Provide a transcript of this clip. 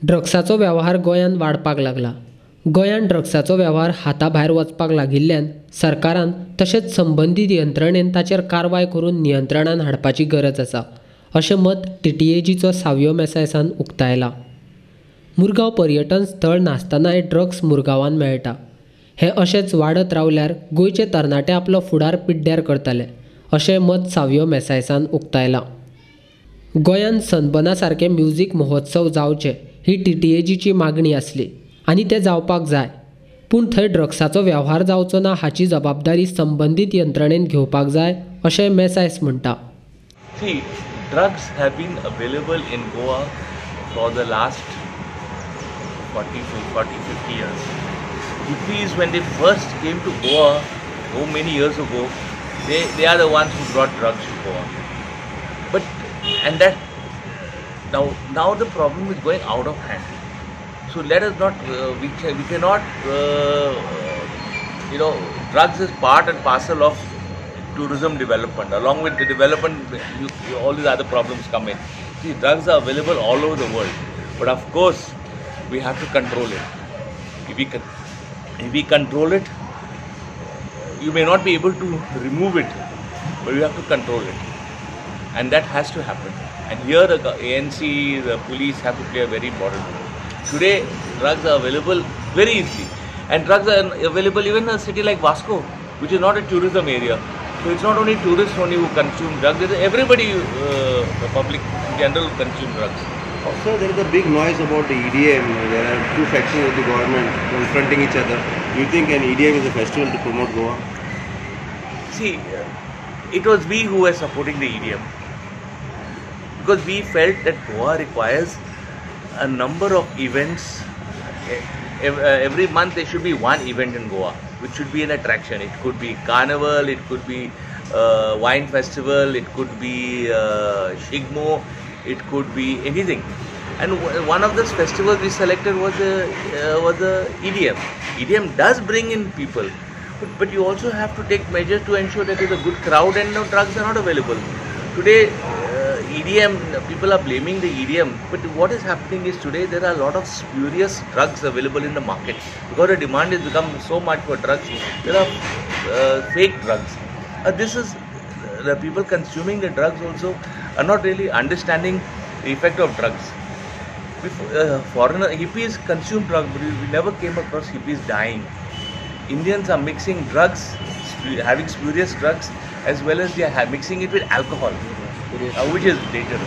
ड्रग्साचो वेव्हार गोंयांत वाडपाक लागला. गोंयांत ड्रग्साचो वेव्हार हाताभायर वचपाक लागिल्ल्यान सरकारान तशेंच संबंदीत यंत्रणेन ताचेर कारवाय करून नियंत्रणान हाडपाची गरज आसा, अशें मत टीटीएजीचो सावयो मेसायसान उक्तायलां. मुरगांव पर्यटन स्थळ नासतनाय ड्रग्स मुरगांवांत मेळटा. हें अशेंच वाडत रावल्यार गोंयचे तरणाटे आपलो फुडार पिड्ड्यार करतले, अशें मत सावयो मेसायसान उक्तायलां. गोंयांत सनबर्ना सारके म्युझिक महोत्सव जावचे ही टीटीएजीची मागणी आसली आनी ते जावपाक जाय, पूण थंय ड्रग्साचो वेव्हार जावचो ना हाची जबाबदारी संबंदीत यंत्रणेन घेवपाक जाय, अशें मेसायस म्हणटा. See, drugs have been available in Goa for the last 40-50 years. Hippies, when they first came to Goa, so many years ago, they are the ones who brought drugs to Goa. And that now the problem is going out of hand. So let us not we cannot drugs is part and parcel of tourism development. Along with the development, all these other problems come in. See, drugs are available all over the world, but of course we have to control it. If we control it, you may not be able to remove it, but you have to control it. And that has to happen. And here the ANC, the police have to play a very important role. Today, drugs are available very easily. And drugs are available even in a city like Vasco, which is not a tourism area. So it's not only tourists only who consume drugs, everybody, the public in general, consume drugs. Also, there is a big noise about the EDM. There are two factions of the government confronting each other. Do you think an EDM is a festival to promote Goa? See, it was we who were supporting the EDM. Because we felt that Goa requires a number of events. Every month there should be one event in Goa, which should be an attraction. It could be carnival, it could be wine festival, it could be Shigmo, it could be anything. And one of those festivals we selected was the EDM. EDM does bring in people, but you also have to take measures to ensure that there is a good crowd and no drugs are not available. Today, EDM, people are blaming the EDM, but what is happening is today there are a lot of spurious drugs available in the market. Because the demand has become so much for drugs, there are fake drugs. This is the people consuming the drugs also are not really understanding the effect of drugs. Hippies consume drugs, but we never came across hippies dying. Indians are mixing drugs, having spurious drugs, as well as they are mixing it with alcohol, which is dangerous.